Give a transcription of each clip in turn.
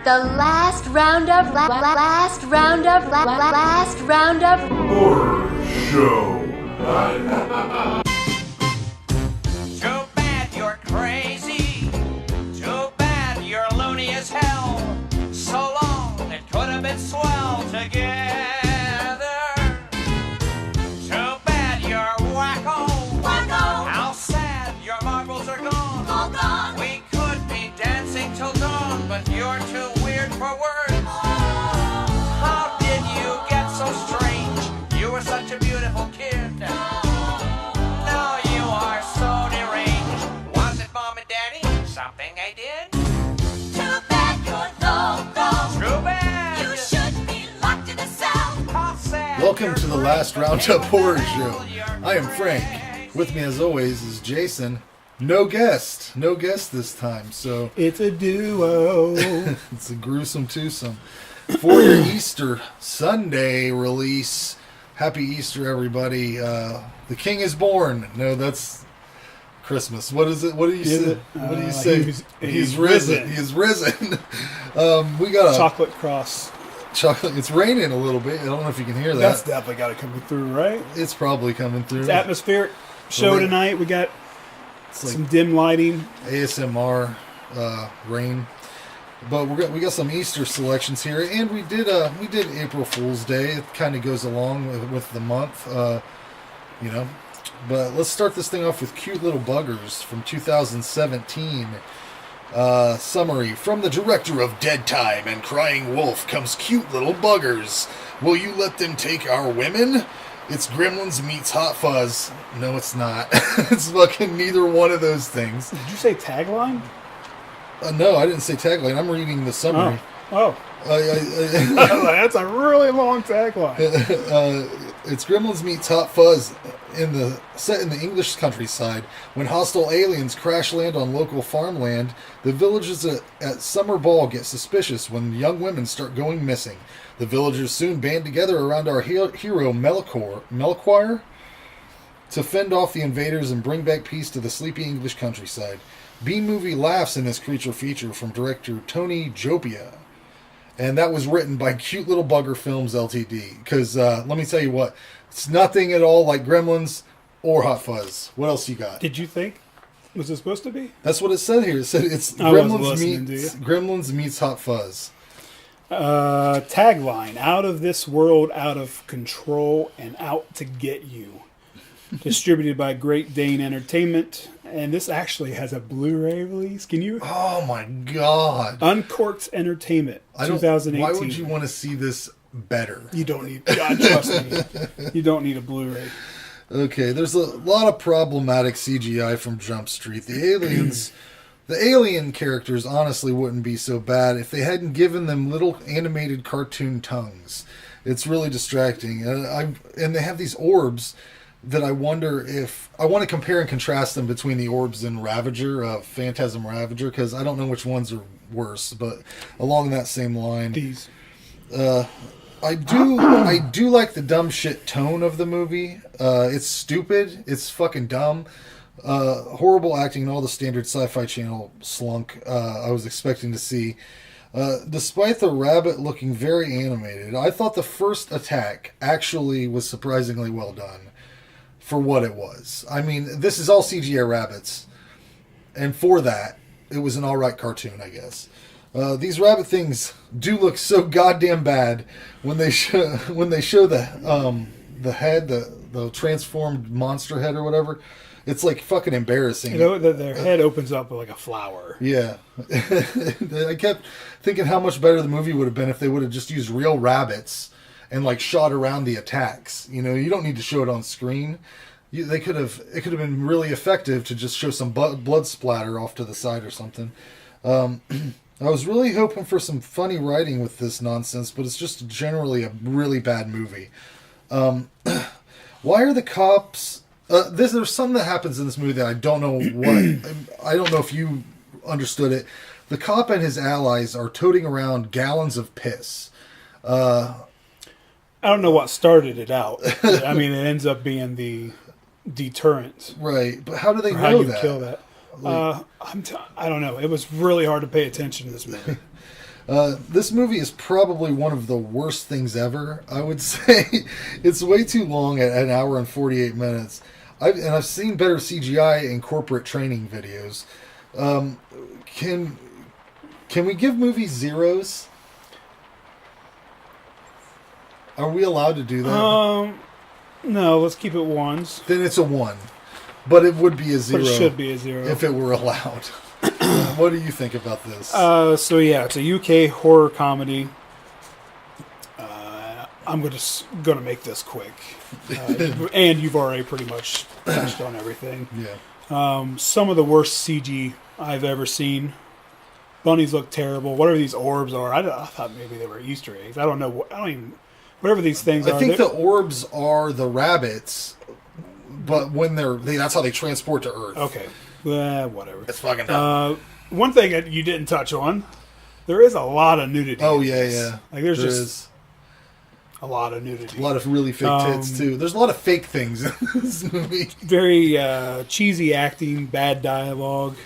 the last round of Horror Show. Too bad you're crazy. Too bad you're loony as hell. So long, it could have been swell together. Too bad you're wacko. How sad your marbles are gone. All gone. We could be dancing till dawn, but you're too weird for words. How did you get so strange? You were such a beautiful kid. Now you are so deranged. Was it Mom and Daddy? Something I did? Too bad you're loco. Too bad. You should be locked in a cell. How sad Welcome you're to the last Roundup Horror Show. I am Frank. With me as always is Jason. No guest this time, so It's a duo. it's a gruesome twosome. For your Easter Sunday release, happy Easter everybody. The King is born. No, that's Christmas. What is it? What do you Is say? it? What do you say? He's risen. risen. He's risen. We got a Chocolate cross. chocolate. It's raining a little bit. I don't know if you can hear that. That's definitely got to come through, right? It's probably coming through. It's atmospheric show Rain. tonight. We got It's like some dim lighting. ASMR rain, but we got some Easter selections here, and we did April Fool's Day. It kind of goes along with the month, But let's start this thing off with Cute Little Buggers from 2017. Summary: from the director of Dead Time and Crying Wolf comes Cute Little Buggers. Will you let them take our women? It's Gremlins meets Hot Fuzz. No, it's not. It's fucking neither one of those things. Did you say tagline? No, I didn't say tagline. I'm reading the summary. Oh. That's a really long tagline. It's Gremlins meets Hot Fuzz set in the English countryside. When hostile aliens crash land on local farmland, the villagers at Summer Ball get suspicious when young women start going missing. The villagers soon band together around our hero Melchior to fend off the invaders and bring back peace to the sleepy English countryside. B-movie laughs in this creature feature from director Tony Jopia. And that was written by Cute Little Bugger Films Ltd. Because let me tell you what, it's nothing at all like Gremlins or Hot Fuzz. What else you got? Did you think? Was it supposed to be? That's what it said here. It said it's I wasn't listening to Gremlins meets Hot Fuzz. Tagline: out of this world, out of control, and out to get you. Distributed by Great Dane Entertainment. And this actually has a Blu-ray release. Can you? Oh my god! Uncorked Entertainment, 2018. Why would you want to see this better? You don't need. God, trust me. You don't need a Blu-ray. Okay, there's a lot of problematic CGI from Jump Street. The alien characters honestly wouldn't be so bad if they hadn't given them little animated cartoon tongues. It's really distracting, and they have these orbs that I wonder if I want to compare and contrast them between the orbs and Ravager, Phantasm Ravager, because I don't know which ones are worse, but along that same line, These. I do like the dumb shit tone of the movie. It's stupid. It's fucking dumb. Horrible acting and all the standard Sci-Fi Channel slunk I was expecting to see. Despite the rabbit looking very animated, I thought the first attack actually was surprisingly well done for what it was. I mean, this is all CGI rabbits, and for that, it was an alright cartoon, I guess. These rabbit things do look so goddamn bad when they show the head, the transformed monster head or whatever. It's like fucking embarrassing. You know, their head opens up like a flower. Yeah. I kept thinking how much better the movie would have been if they would have just used real rabbits and like shot around the attacks. You know, you don't need to show it on screen. It could have been really effective to just show some blood splatter off to the side or something. I was really hoping for some funny writing with this nonsense, but it's just generally a really bad movie. Why are the cops... there's something that happens in this movie that I don't know what... I don't know if you understood it. The cop and his allies are toting around gallons of piss. I don't know what started it out. I mean, it ends up being the deterrent. Right, but how do they know How you that? kill that? I don't know. It was really hard to pay attention to this movie. This movie is probably one of the worst things ever, I would say. It's way too long at an hour and 48 minutes. I've seen better CGI in corporate training videos. Can we give movies zeros? Are we allowed to do that? No, let's keep it ones. Then it's a 1. But it would be a 0. But it should be a 0. If it were allowed. What do you think about this? So yeah, it's a UK horror comedy. I'm gonna make this quick, and you've already pretty much touched on everything. Yeah. Some of the worst CG I've ever seen. Bunnies look terrible. Whatever these orbs are, I thought maybe they were Easter eggs. I don't know. I don't even. Whatever these things are. I think the orbs are the rabbits, but when that's how they transport to Earth. Okay. Whatever. It's fucking dumb. One thing that you didn't touch on, there is a lot of nudity. Oh, in yeah, this. yeah. Like, there's There just is. a lot of nudity. A lot of really fake tits, too. There's a lot of fake things in this movie. Very cheesy acting, bad dialogue,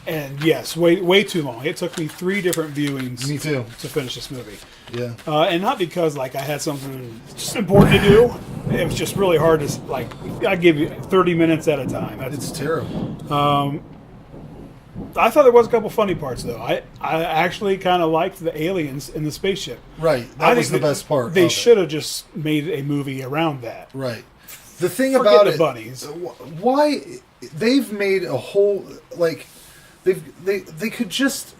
and yes, way too long. It took me 3 different viewings Me too. to finish this movie. Yeah. And not because, like, I had something just important to do. It was just really hard to, like, I give you 30 minutes at a time. It's terrible. I thought there was a couple funny parts, though. I actually kind of liked the aliens in the spaceship. Right. That was the best part. They should have just made a movie around that. Right. The thing Forget about the bunnies. Why they've made a whole like they could just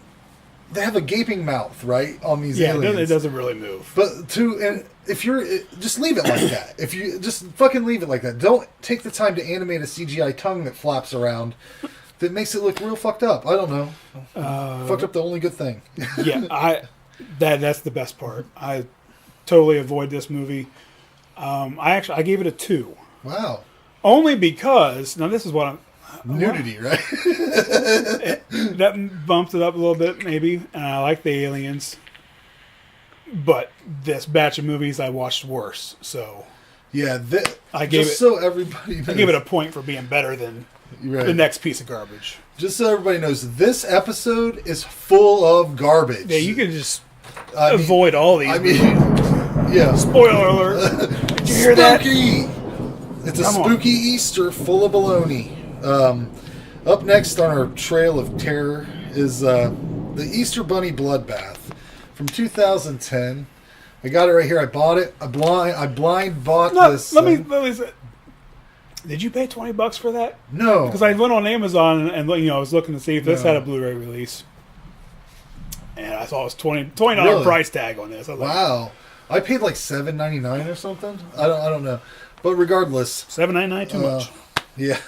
they have a gaping mouth, right, on these aliens. It doesn't really move. But if you're just leave it like that. If you just fucking leave it like that. Don't take the time to animate a CGI tongue that flaps around. That makes it look real fucked up. I don't know. Fucked up the only good thing. Yeah, that's the best part. I totally avoid this movie. I gave it a 2. Wow. Only because now this is what I'm Nudity, right? that bumped it up a little bit maybe, and I like the aliens. But this batch of movies I watched worse, so yeah. so everybody knows. I give it a point for being better than Right. the next piece of garbage. Just so everybody knows, this episode is full of garbage. Yeah, you can just avoid all these. Yeah. Spoiler alert! Did you hear that? Spooky! It's a spooky Easter full of baloney. Up next on our trail of terror is the Easter Bunny Bloodbath from 2010. I got it right here. I bought it. I blind bought this. Let me say. Did you pay $20 for that? No, because I went on Amazon and I was looking to see if this had a Blu-ray release, and I saw it was $20 Really? price tag on this. I was wow, I paid like $7.99 or something. I don't know, but regardless, $7.99 too much. Yeah,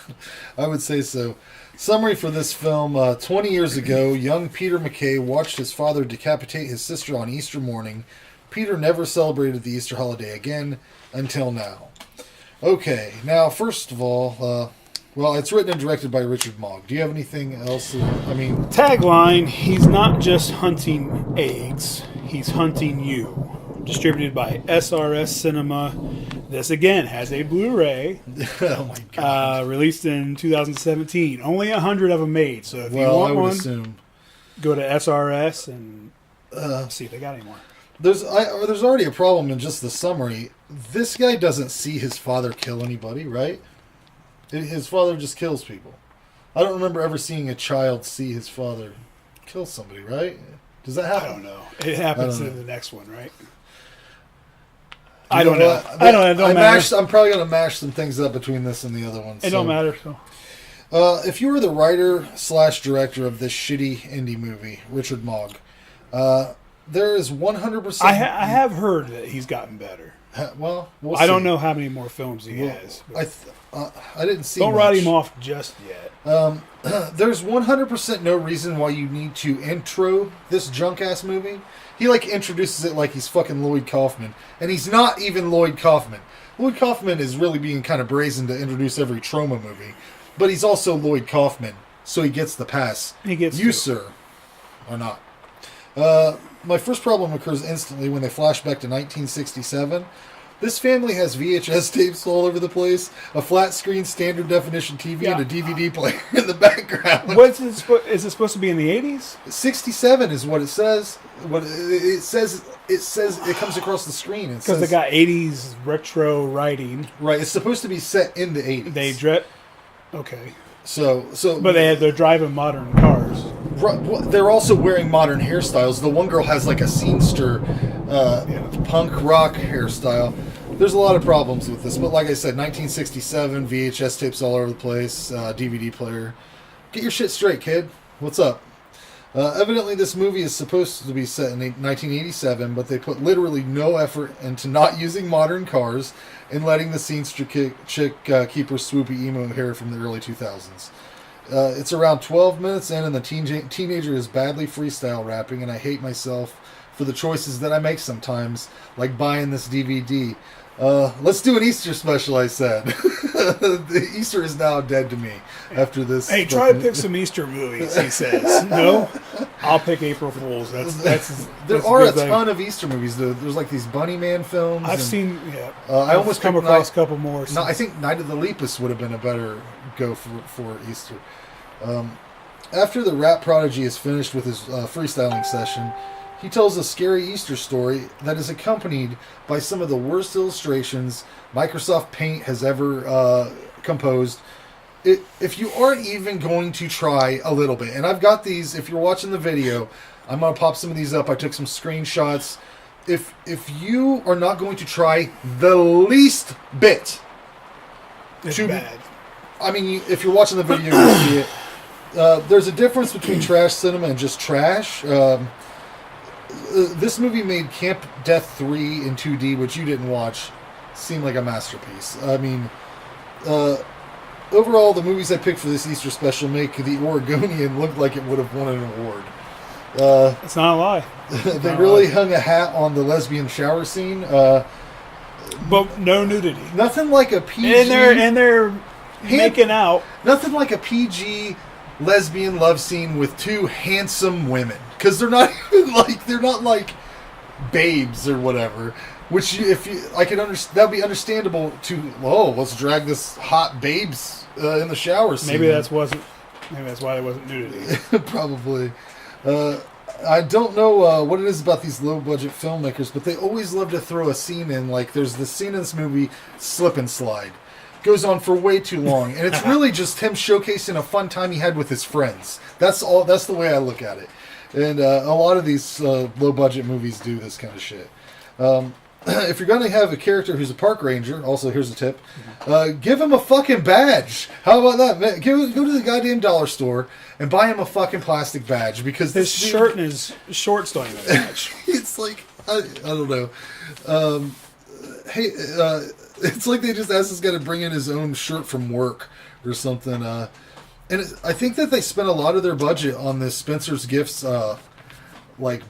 I would say so. Summary for this film: 20 years ago, young Peter McKay watched his father decapitate his sister on Easter morning. Peter never celebrated the Easter holiday again until now. Okay, now first of all, it's written and directed by Richard Mogg. Do you have anything else? Tagline: he's not just hunting eggs, he's hunting you. Distributed by SRS Cinema. This again has a Blu-ray. Oh my god! Released in 2017. Only 100 of them made. So if you want one, go to SRS and see if they got any more. There's already a problem in just the summary. This guy doesn't see his father kill anybody, right? His father just kills people. I don't remember ever seeing a child see his father kill somebody, right? Does that happen? I don't know. It happens in the next one, right? I don't know. I don't know. It don't matter. I'm probably going to mash some things up between this and the other one. It don't matter. So. If you were the writer/director of this shitty indie movie, Richard Mogg, there is 100%. I have heard that he's gotten better. Well, I don't know how many more films he has. I didn't see. Don't write him off just yet. There's 100% no reason why you need to intro this junk ass movie. He introduces it like he's fucking Lloyd Kaufman, and he's not even Lloyd Kaufman. Lloyd Kaufman is really being kind of brazen to introduce every trauma movie, but he's also Lloyd Kaufman, so he gets the pass. Sir, are not. My first problem occurs instantly when they flash back to 1967. This family has VHS tapes all over the place, a flat screen standard definition TV, Yeah. and a DVD player in the background. What's it? Is it supposed to be in the 80s? 67 is what it says. What it says it comes across the screen. Because they got 80s retro writing. right. It's supposed to be set in the 80s. Okay. So But they're driving modern cars. they're also wearing modern hairstyles. The one girl has like a scenester, punk rock hairstyle. There's a lot of problems with this, but like I said, 1967 VHS tapes all over the place, DVD player. Get your shit straight, kid. What's up? Evidently, this movie is supposed to be set in 1987, but they put literally no effort into not using modern cars and letting the scenester chick keep her swoopy emo hair from the early 2000s. It's around 12 minutes in, and the teenager is badly freestyle rapping, and I hate myself for the choices that I make sometimes, like buying this DVD. Let's do an Easter special, I said. The Easter is now dead to me after this. Hey, try to pick some Easter movies, he says. No? I'll pick April Fools. There are a ton of Easter movies. There's like these Bunny Man films. I've seen, I almost come picked across a couple more. No, I think Night of the Lepus would have been a better go for Easter. After the rap prodigy is finished with his freestyling session, he tells a scary Easter story that is accompanied by some of the worst illustrations Microsoft Paint has ever composed. If you aren't even going to try a little bit, and I've got these, if you're watching the video, I'm going to pop some of these up. I took some screenshots. If you are not going to try the least bit, It's bad. I mean, if you're watching the video, you'll see it. There's a difference between trash cinema and just trash. This movie made Camp Death 3 in 2D, which you didn't watch, seem like a masterpiece. I mean, overall, the movies I picked for this Easter special make The Oregonian look like it would have won an award. It's not a lie. They really hung a hat on the lesbian shower scene. But no nudity. Nothing like a PG... And they're making out. Nothing like a PG lesbian love scene with two handsome women. Because they're not even like... They're not like babes or whatever. Which, I can understand... That'd be understandable to... Oh, let's drag this hot babes in the shower scene. Maybe that's why there wasn't nudity. Probably. I don't know what it is about these low-budget filmmakers, but they always love to throw a scene in. Like, there's this scene in this movie, Slip and Slide. Goes on for way too long, and it's really just him showcasing a fun time he had with his friends. That's all. That's the way I look at it. And a lot of these low-budget movies do this kind of shit. If you're going to have a character who's a park ranger, also here's a tip, give him a fucking badge. How about that? Man, go to the goddamn dollar store and buy him a fucking plastic badge, because His shirt and his shorts don't even match. it's like, I don't know. It's like they just asked this guy to bring in his own shirt from work or something. I think that they spent a lot of their budget on this Spencer's Gifts, like,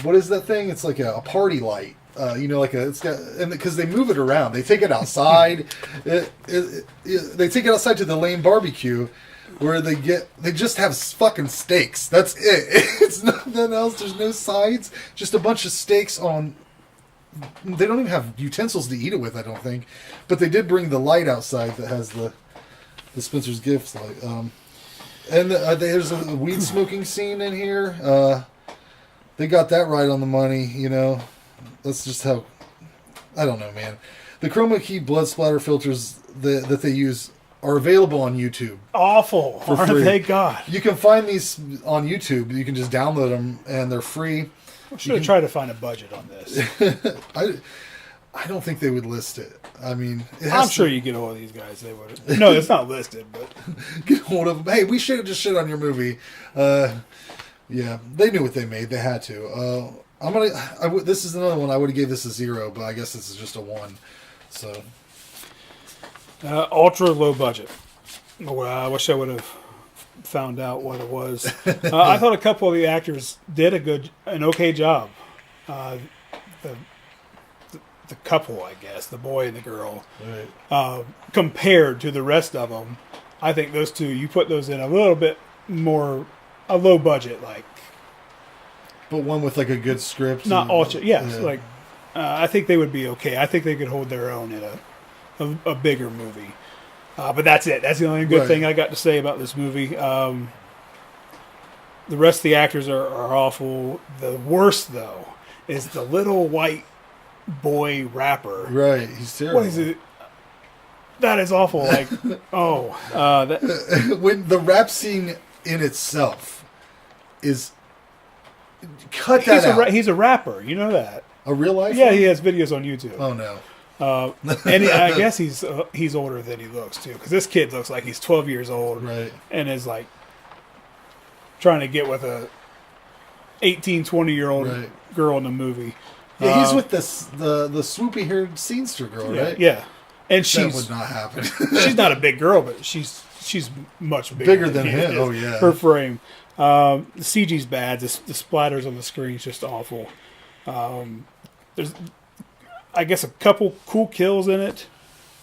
what is that thing? It's like a party light. It's got, and because they move it around, they take it outside. They take it outside to the lane barbecue, where they just have fucking steaks. That's it. It's nothing else. There's no sides. Just a bunch of steaks on. They don't even have utensils to eat it with, I don't think. But they did bring the light outside that has the Spencer's Gifts light. And there's a weed smoking scene in here. They got that right on the money, you know. That's just how... I don't know, man. The chroma key blood splatter filters that they use are available on YouTube. Awful. For free. Thank God. You can find these on YouTube. You can just download them, and they're free. I should have tried to find a budget on this. I don't think they would list it. I mean... I'm sure you get hold of these guys. They would. No, it's not listed, but... Get hold of them. Hey, we should have just shit on your movie. Yeah, they knew what they made. They had to. This is another one. I would have gave this a 0, but I guess this is just a 1. So, ultra low budget. Well, I wish I would have found out what it was. I thought a couple of the actors did an okay job. The couple, I guess, the boy and the girl, right. Compared to the rest of them, I think those two, you put those in a little bit more a low budget, like. But one with like a good script. Not ultra, yes, yeah. like I think they would be okay. I think they could hold their own in a bigger movie. But that's it. That's the only good thing I got to say about this movie. The rest of the actors are awful. The worst, though, is the little white boy rapper. Right, he's terrible. What is it? That is awful. Like, when the rap scene in itself is cut that out. He's a rapper. You know that. A real life? Yeah, he has videos on YouTube. Oh no. And I guess he's older than he looks too, because this kid looks like he's 12 years old, right? And is like trying to get with a 18, 20-year-old girl in the movie. Yeah, he's with the swoopy haired scenester girl, right? Yeah, and that would not happen. She's not a big girl, but she's much bigger than him. Oh yeah, her frame. The CG's bad. The splatters on the screen is just awful. There's, I guess, a couple cool kills in it.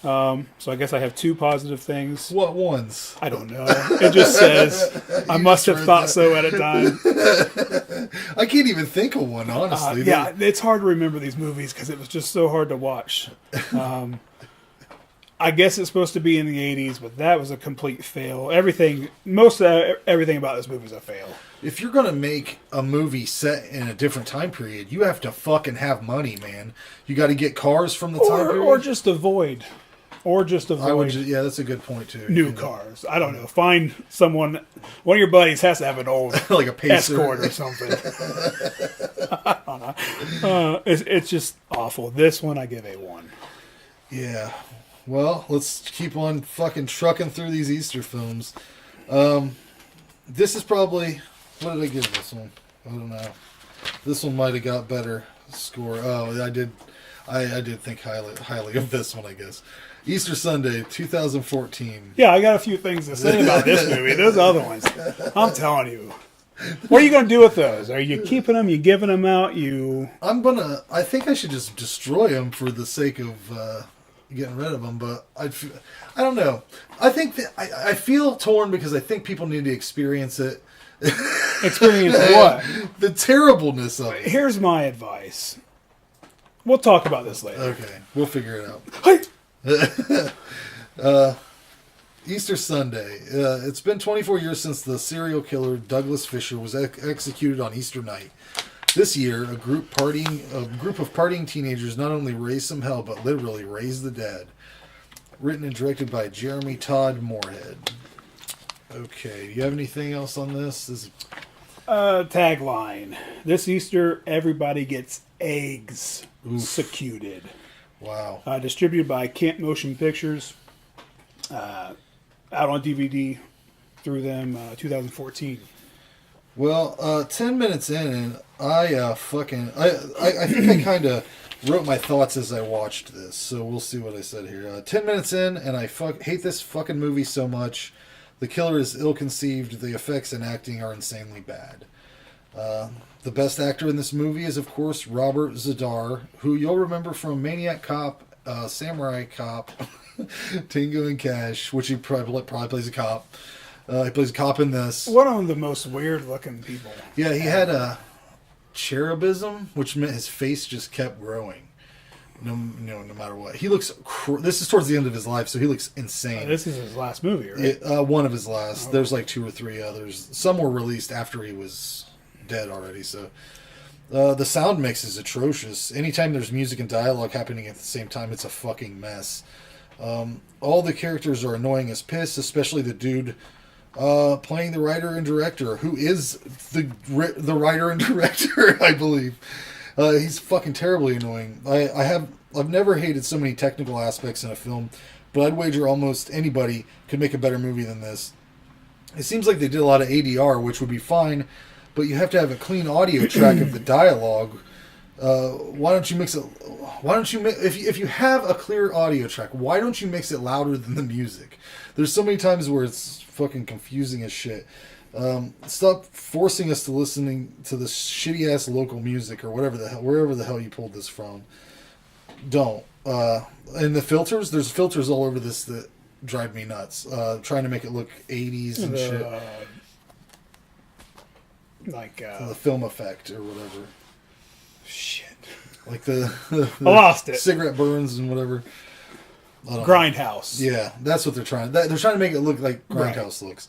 So I guess I have two positive things. What ones? I don't know. It just says, I must have thought so at a time. I can't even think of one, honestly. Yeah, it's hard to remember these movies because it was just so hard to watch. I guess it's supposed to be in the 80s, but that was a complete fail. Most of everything about this movie is a fail. If you're going to make a movie set in a different time period, you have to fucking have money, man. You got to get cars from the time period. Or just avoid. Yeah, that's a good point, too. New cars. I don't know. Find someone. One of your buddies has to have an old like a Pacer. Escort or something. I don't know. It's just awful. This one I give a 1. Yeah. Well, let's keep on fucking trucking through these Easter films. This is probably... What did I give this one? I don't know. This one might have got better score. Oh, I did think highly of this one, I guess. Easter Sunday, 2014. Yeah, I got a few things to say about this movie. Those other ones, I'm telling you. What are you going to do with those? Are you keeping them? You giving them out? I think I should just destroy them for the sake of getting rid of them, but I don't know. I think that I feel torn because I think people need to experience it. Experience what? The terribleness of it. Here's my advice. We'll talk about this later. Okay, we'll figure it out. Hey! Easter Sunday. It's been 24 years since the serial killer Douglas Fisher was executed on Easter night. This year, a group of partying teenagers not only raised some hell, but literally raised the dead. Written and directed by Jeremy Todd Moorhead. Okay, do you have anything else on this? Tagline. This Easter, everybody gets eggs secuted. Wow. Distributed by Camp Motion Pictures. Out on DVD through them 2014. Well, 10 minutes in, and I think I kind of wrote my thoughts as I watched this, so we'll see what I said here. 10 minutes in, and I hate this fucking movie so much. The killer is ill-conceived. The effects and acting are insanely bad. The best actor in this movie is, of course, Robert Zadar, who you'll remember from Maniac Cop, Samurai Cop, Tango and Cash, which he probably plays a cop. He plays a cop in this. One of the most weird-looking people. Yeah, he had a cherubism, which meant his face just kept growing. No matter what. He looks... This is towards the end of his life, so he looks insane. This is his last movie, right? One of his last. Oh. There's like 2 or 3 others. Some were released after he was dead already, so... the sound mix is atrocious. Anytime there's music and dialogue happening at the same time, it's a fucking mess. All the characters are annoying as piss, especially the dude playing the writer and director, who is the writer and director, I believe. He's fucking terribly annoying. I've never hated so many technical aspects in a film, but I'd wager almost anybody could make a better movie than this. It seems like they did a lot of ADR, which would be fine, but you have to have a clean audio track of the dialogue. Why don't you mix it? If you have a clear audio track, why don't you mix it louder than the music? There's so many times where it's fucking confusing as shit. Stop forcing us to listening to this shitty ass local music or wherever the hell you pulled this from. Don't. And the filters, there's filters all over this that drive me nuts. Trying to make it look 80s and shit. Like the film effect or whatever. Shit. like the I lost it. cigarette burns and whatever. Grindhouse. Yeah, that's what they're trying. They're trying to make it look like Grindhouse looks.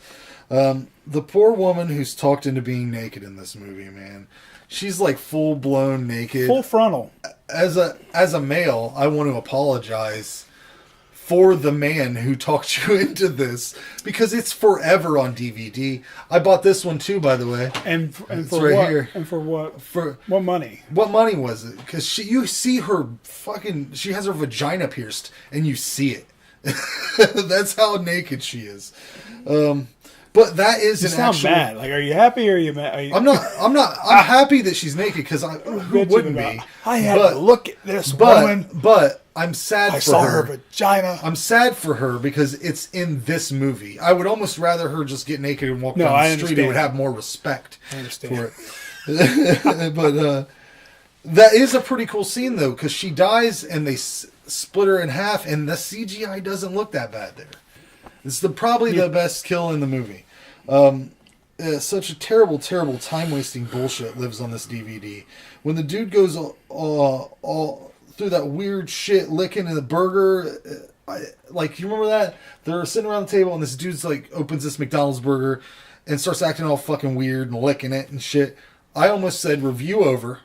The poor woman who's talked into being naked in this movie, man. She's like full blown naked. Full frontal. As a male, I want to apologize for the man who talked you into this because it's forever on DVD. I bought this one too, by the way. And It's for right what? here. And for what? For What money? what money was it? Because you see her fucking. She has her vagina pierced, and you see it. That's how naked she is. But that is You an sound actual. mad. Like, are you happy or are you mad? Are you, I'm not. I'm happy that she's naked because who bitching wouldn't about, be? I had But- to look at this woman. But I'm sad I for saw her. her vagina. I'm sad for her because it's in this movie. I would almost rather her just get naked and walk No, down I the street. understand. It would have more respect I understand. for it. But that is a pretty cool scene, though, because she dies and they split her in half, and the CGI doesn't look that bad there. It's probably the best kill in the movie. Such a terrible, terrible time-wasting bullshit lives on this DVD. When the dude goes all through that weird shit licking in the burger, like, you remember that? They're sitting around the table and this dude's like opens this McDonald's burger and starts acting all fucking weird and licking it and shit. I almost said review over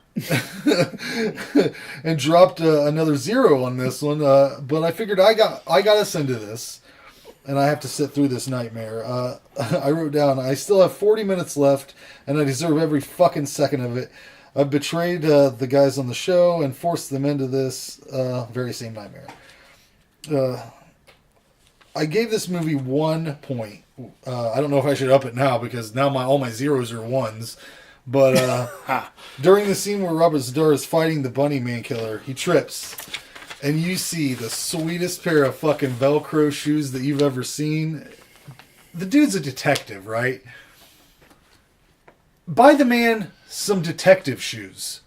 and dropped another 0 on this one, but I figured I got us into this. And I have to sit through this nightmare. I wrote down, I still have 40 minutes left, and I deserve every fucking second of it. I've betrayed the guys on the show and forced them into this very same nightmare. I gave this movie 1 point. I don't know if I should up it now, because now all my zeros are 1s. But during the scene where Robert Zadar is fighting the bunny man killer, he trips. And you see the sweetest pair of fucking Velcro shoes that you've ever seen. The dude's a detective, right? Buy the man some detective shoes.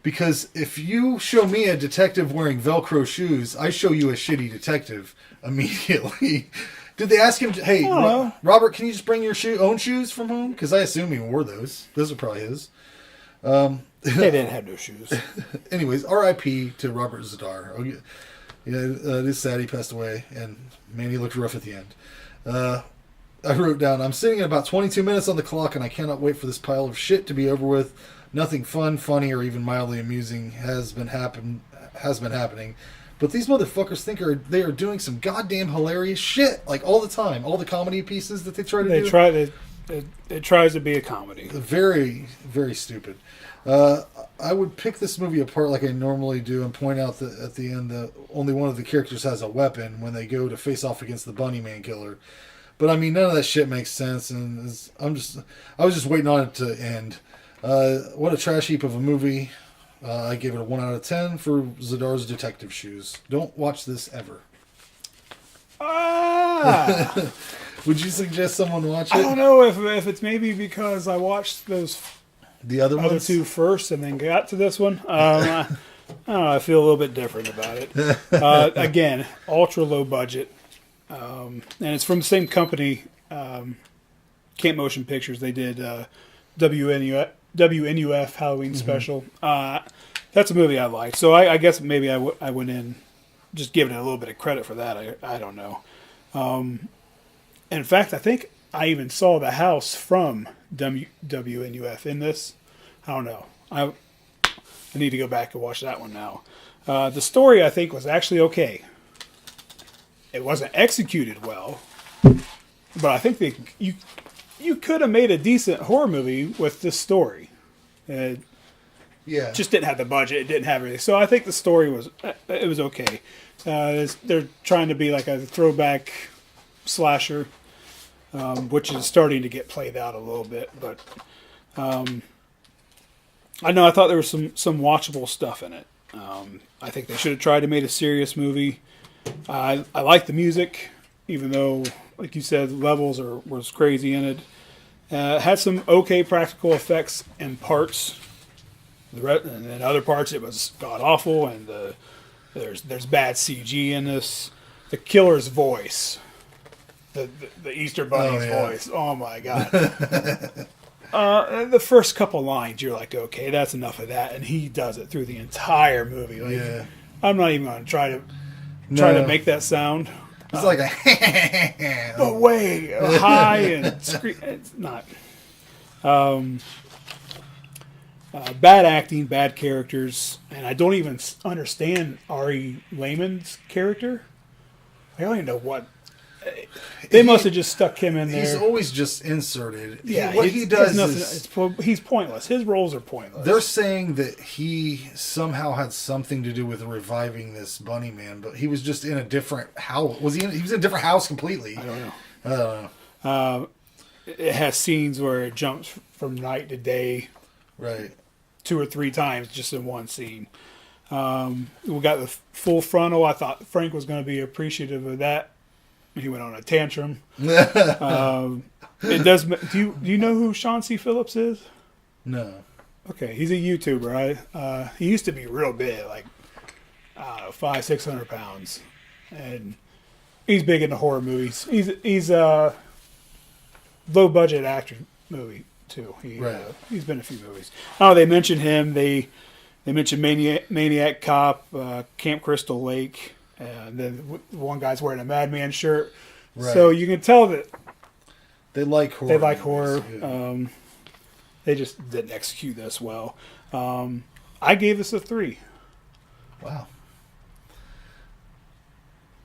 Because if you show me a detective wearing Velcro shoes, I show you a shitty detective immediately. Did they ask him, hey, Robert, can you just bring your own shoes from home? Because I assume he wore those. Those are probably his. They didn't have no shoes. Anyways, R.I.P. to Robert Zadar. It is sad he passed away, and man, he looked rough at the end. I wrote down, I'm sitting at about 22 minutes on the clock, and I cannot wait for this pile of shit to be over with. Nothing fun, funny, or even mildly amusing has been happening. But these motherfuckers think they are doing some goddamn hilarious shit, like all the time. All the comedy pieces that they try to do. It tries to be a comedy. Very, very stupid. I would pick this movie apart like I normally do and point out that at the end that only one of the characters has a weapon when they go to face off against the bunny man killer. But I mean, none of that shit makes sense, and I was just waiting on it to end. What a trash heap of a movie. I gave it a 1 out of 10 for Zadar's detective shoes. Don't watch this ever. Would you suggest someone watch it? I don't know if it's maybe because I watched those The other other ones? two first and then got to this one. I don't know. I feel a little bit different about it. Again, ultra low budget, and it's from the same company, Camp Motion Pictures. They did WNUF Halloween Special. That's a movie I liked, so I guess maybe I went in just giving it a little bit of credit for that. I don't know. In fact, I think I even saw the house from WNUF in this. I don't know. I need to go back and watch that one now. The story, I think, was actually okay. It wasn't executed well, but I think you could have made a decent horror movie with this story. Yeah. Just didn't have the budget. It didn't have everything. So I think the story was okay. They're trying to be like a throwback slasher, which is starting to get played out a little bit. But I thought there was some watchable stuff in it. I think they should have tried to make a serious movie. I like the music, even though, like you said, the levels was crazy in it. Had some okay practical effects in parts. And in other parts, it was god awful, and there's bad CG in this. The killer's voice, the Easter Bunny's voice. Oh my god! The first couple lines, you're like, okay, that's enough of that, and he does it through the entire movie. Like, Yeah. I'm not even going to try to make that sound. It's like a. But way high and scream. It's not. Bad acting, bad characters, and I don't even understand Ari Lehman's character. I don't even know what. They must have just stuck him in there. He's always just inserted. Yeah, What he does he's pointless. His roles are pointless. They're saying that he somehow had something to do with reviving this bunny man, but he was just in a different house. He was in a different house completely. I don't know. I don't know. It has scenes where it jumps from night to day Right. 2 or 3 times just in one scene. We got the full frontal. I thought Frank was going to be appreciative of that. He went on a tantrum. It does. Do you know who Sean C. Phillips is? No. Okay, he's a YouTuber. He used to be real big, like 500-600 pounds, and he's big into horror movies. He's a low budget actor movie too. Right. He's been in a few movies. Oh, they mentioned him. They mentioned Maniac Cop, Camp Crystal Lake. And then one guy's wearing a Madman shirt. Right. So you can tell that They like horror. they like horror. Yeah. They just didn't execute this well. I gave this a 3. Wow.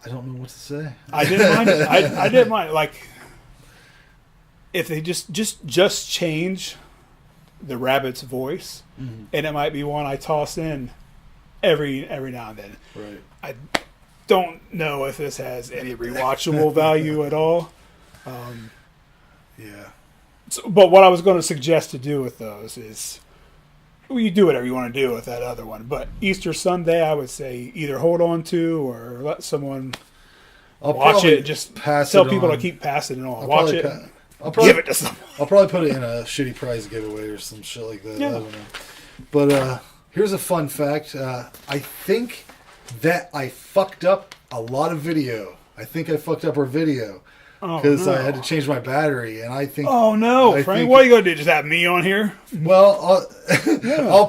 I don't know what to say. I didn't mind it. I didn't mind it. Like, if they just change the rabbit's voice, and it might be one I toss in every now and then. Right. I don't know if this has any rewatchable value at all. Yeah. So, but what I was going to suggest to do with those is, well, you do whatever you want to do with that other one. But Easter Sunday, I would say either hold on to or let someone watch it. Just tell people to keep passing it on. Watch it. Give it to someone. I'll probably put it in a shitty prize giveaway or some shit like that. Yeah. I don't know. But here's a fun fact. I think that I fucked up a lot of video. I think I fucked up our video because I had to change my battery, and I think. Oh no, I Frank! think- What are you gonna do? Just have me on here? Well,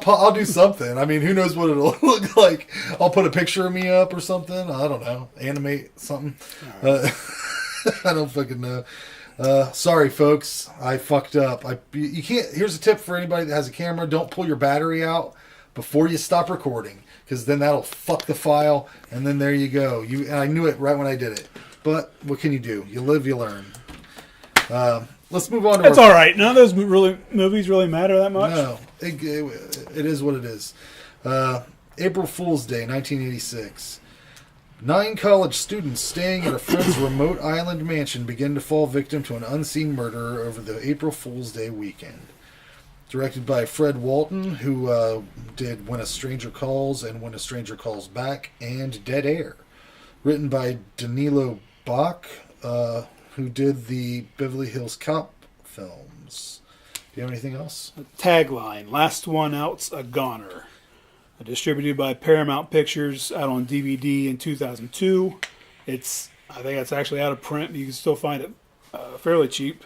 I'll do something. I mean, who knows what it'll look like? I'll put a picture of me up or something. I don't know. Animate something. I don't fucking know. Sorry, folks. I fucked up. You can't. Here's a tip for anybody that has a camera: don't pull your battery out before you stop recording, because then that'll fuck the file, and then there you go. And I knew it right when I did it. But what can you do? You live, you learn. Let's move on to. It's all right. None of those movies really matter that much. No, it is what it is. April Fool's Day, 1986. 9 college students staying at a friend's remote island mansion begin to fall victim to an unseen murderer over the April Fool's Day weekend. Directed by Fred Walton, who did When a Stranger Calls and When a Stranger Calls Back and Dead Air. Written by Danilo Bach, who did the Beverly Hills Cop films. Do you have anything else? Tagline: Last one out's a goner. Distributed by Paramount Pictures, out on DVD in 2002. I think it's actually out of print. You can still find it fairly cheap.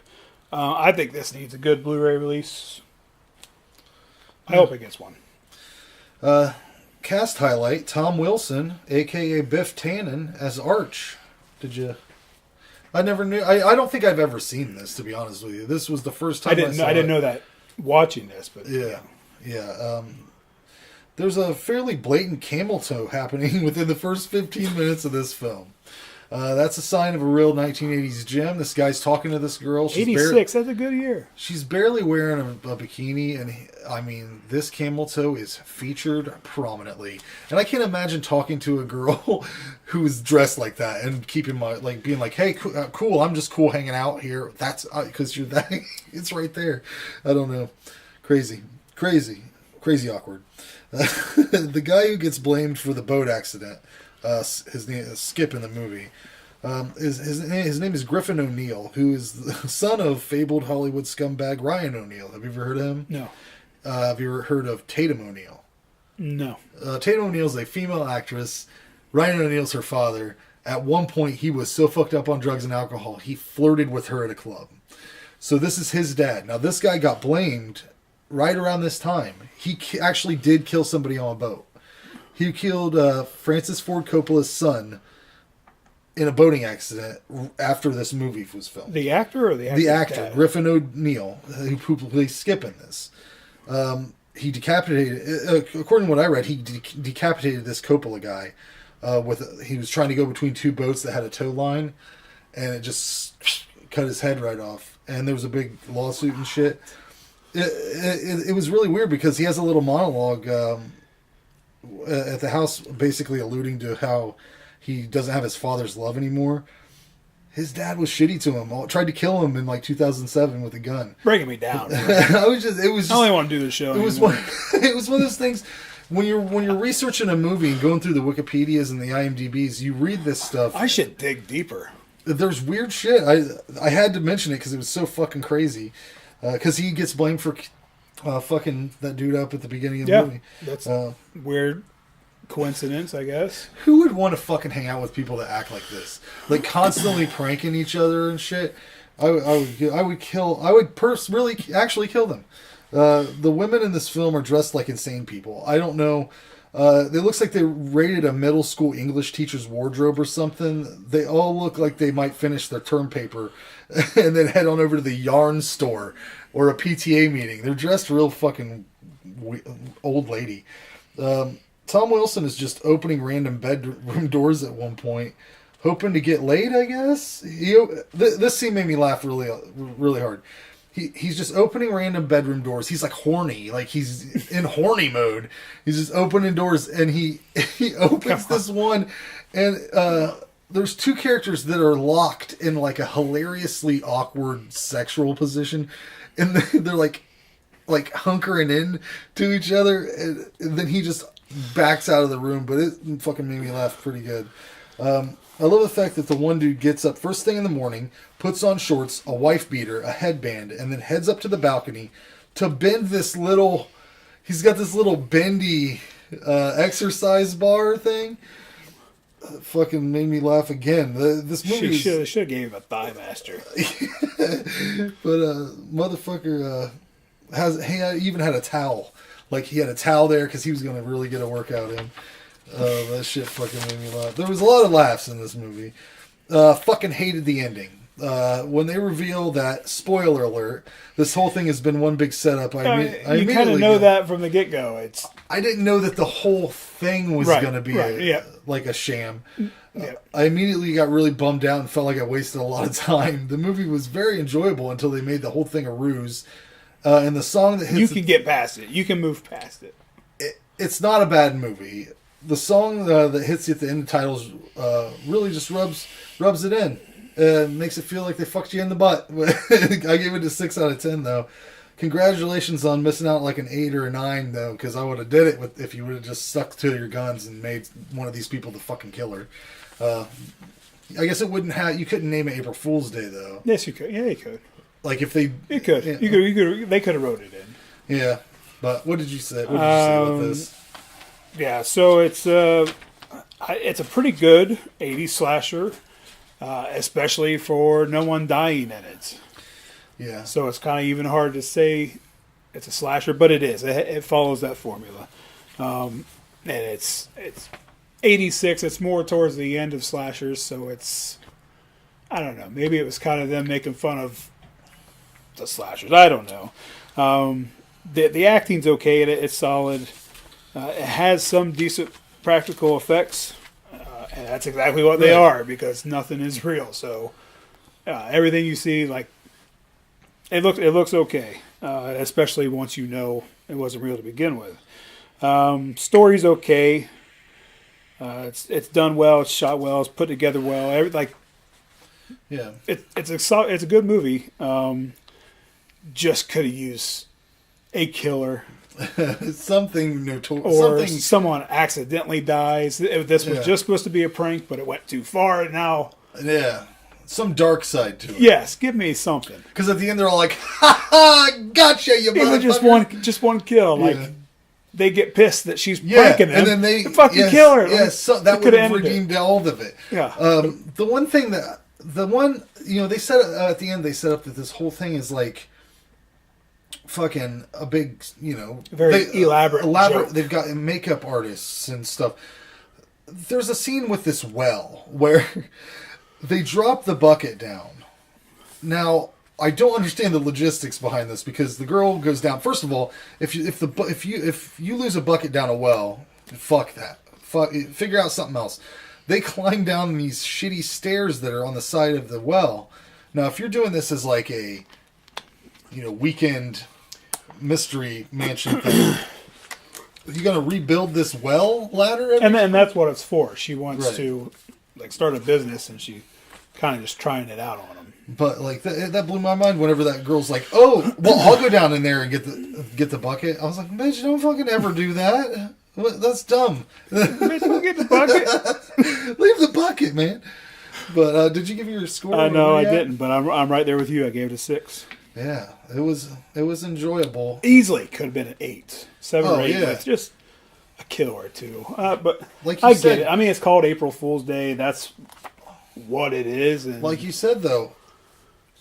I think this needs a good Blu-ray release. I hope it gets one. Cast highlight: Tom Wilson, aka Biff Tannen, as Arch. Did you? I never knew. I don't think I've ever seen this, to be honest with you. This was the first time I didn't know that watching this, but yeah. There's a fairly blatant camel toe happening within the first 15 minutes of this film. That's a sign of a real 1980s gem. This guy's talking to this girl. She's 86, that's a good year. She's barely wearing a bikini, and this camel toe is featured prominently. And I can't imagine talking to a girl who's dressed like that and keeping being like, "Hey, cool, I'm just cool hanging out here." That's because you're that. It's right there. I don't know. Crazy awkward. The guy who gets blamed for the boat accident, his name is Skip in the movie. His name is Griffin O'Neill, who is the son of fabled Hollywood scumbag Ryan O'Neill. Have you ever heard of him? No. Have you ever heard of Tatum O'Neill? No. Tatum O'Neill's a female actress. Ryan O'Neill's her father. At one point, he was so fucked up on drugs and alcohol, he flirted with her at a club. So this is his dad. Now this guy got blamed right around this time. He actually did kill somebody on a boat. He killed Francis Ford Coppola's son in a boating accident after this movie was filmed. The actor or the actor? The actor, Griffin O'Neill, who plays Skip in this. He decapitated, according to what I read, he decapitated this Coppola guy. He was trying to go between two boats that had a tow line, and it just cut his head right off. And there was a big lawsuit and shit. It was really weird because he has a little monologue at the house, basically alluding to how he doesn't have his father's love anymore. His dad was shitty to him. Tried to kill him in like 2007 with a gun. Breaking me down. I only want to do the show. It was one of those things when you're researching a movie and going through the Wikipedias and the IMDb's, you read this stuff. I should dig deeper. There's weird shit. I had to mention it because it was so fucking crazy. Because he gets blamed for fucking that dude up at the beginning of the movie. That's weird coincidence, I guess. Who would want to fucking hang out with people that act like this? Like constantly pranking each other and shit. I would really actually kill them. The women in this film are dressed like insane people. I don't know. It looks like they raided a middle school English teacher's wardrobe or something. They all look like they might finish their term paper and then head on over to the yarn store or a PTA meeting. They're dressed real fucking old lady. Tom Wilson is just opening random bedroom doors at one point, hoping to get laid, I guess. This scene made me laugh really, really hard. He's just opening random bedroom doors. He's like horny, like he's in horny mode. He's just opening doors, and he opens this one, and there's two characters that are locked in like a hilariously awkward sexual position, and they're like hunkering in to each other, and then he just backs out of the room. But it fucking made me laugh pretty good. I love the fact that the one dude gets up first thing in the morning, puts on shorts, a wife beater, a headband, and then heads up to the balcony to bend this little... He's got this little bendy exercise bar thing. Fucking made me laugh again. This movie should have gave him a thigh master. But motherfucker he even had a towel. Like he had a towel there because he was going to really get a workout in. That shit fucking made me laugh. There was a lot of laughs in this movie. Fucking hated the ending. When they reveal that, spoiler alert, this whole thing has been one big setup. You kind of know that from the get-go. I didn't know that the whole thing was going to be like a sham. Yeah. I immediately got really bummed out and felt like I wasted a lot of time. The movie was very enjoyable until they made the whole thing a ruse. And the song that hits... You can get past it. You can move past it. It's not a bad movie. The song that hits you at the end of the titles really just rubs it in. Makes it feel like they fucked you in the butt. I gave it a 6 out of 10, though. Congratulations on missing out like an 8 or a 9, though, because I would have did it if you would have just stuck to your guns and made one of these people the fucking killer. I guess it wouldn't have... You couldn't name it April Fool's Day, though. Yes, you could. Yeah, you could. Like if they... You could. Yeah. You could. They could have wrote it in. Yeah. But what did you say? What did you say about this? Yeah, so it's a pretty good 80s slasher, especially for no one dying in it. Yeah. So it's kind of even hard to say it's a slasher, but it is. It follows that formula. And it's 86. It's more towards the end of slashers, so it's... I don't know. Maybe it was kind of them making fun of the slashers. I don't know. The acting's okay. It's solid. It has some decent practical effects, and that's exactly what they are because nothing is real. So everything you see, like it looks okay, especially once you know it wasn't real to begin with. Story's okay. It's done well. It's shot well. It's put together well. Yeah, it's a good movie. Just could have used a killer. Something notorious. Or someone accidentally dies. This was just supposed to be a prank, but it went too far, and now... Yeah. Some dark side to it. Yes, give me something. Because at the end, they're all like, ha ha, gotcha, you motherfucker. Just one kill. Yeah. Like, they get pissed that she's pranking them. And then they fucking kill her. Yes, so that would have redeemed all of it. Yeah. The one thing that the one, they set at the end. They set up that this whole thing is like fucking a big, Very elaborate joke. They've got makeup artists and stuff. There's a scene with this well where they drop the bucket down. Now, I don't understand the logistics behind this because the girl goes down. First of all, if you lose a bucket down a well, fuck that. Figure out something else. They climb down these shitty stairs that are on the side of the well. Now, if you're doing this as like a weekend mystery mansion thing, you gonna rebuild this well ladder? And that's what it's for. She wants Right. to like start a business, and she kind of just trying it out on him. But like that blew my mind whenever that girl's like, "Oh, well, I'll go down in there and get the bucket." I was like, "Bitch, don't fucking ever do that. That's dumb. Bitch, go get the bucket. Leave the bucket, man." But did you give your score? No, I didn't. But I'm right there with you. I gave it a 6. Yeah, it was enjoyable. Easily could have been an 8, 7 or 8. Yeah. With just a kill or two. But Like you I said- get it. I mean, it's called April Fool's Day. That's what it is. And Like you said, though,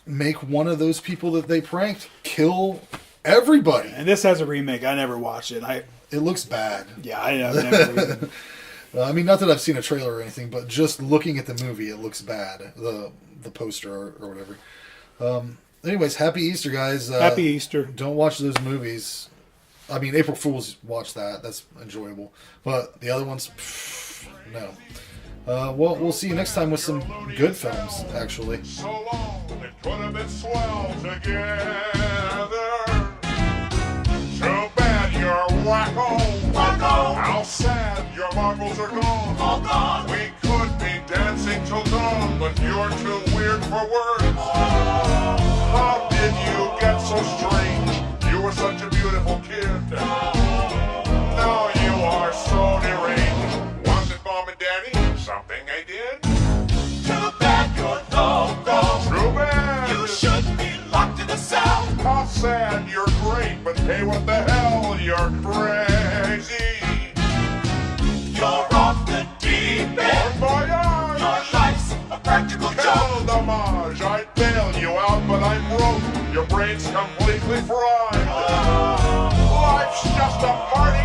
make one of those people that they pranked kill everybody. and this has a remake. I never watched it. It looks bad. I've never even. I mean, not that I've seen a trailer or anything, but just looking at the movie, it looks bad. The poster or whatever. Anyways, happy Easter, guys. Happy Easter. Don't watch those movies. I mean, April Fools, watch that. That's enjoyable. But the other ones, no. Well, we'll see you next time with some good films, actually. So long, it could have been swell together. Too bad you're wacko. Wacko. How sad your marbles are gone. All gone. We could be dancing till dawn, but you're too weird for words. How did you get so strange? You were such a beautiful kid. Now you are so deranged. Was it Mom and Daddy? Something I did? Too bad you're loco. Too bad. You should be locked in a cell. How sad, you're great, but hey, what the hell, you're crazy. You're off the deep Bon end. voyage. Your life's a practical joke. Quel dommage, I'd bail you out, but I'm broke. Your brain's completely fried. Life's just a party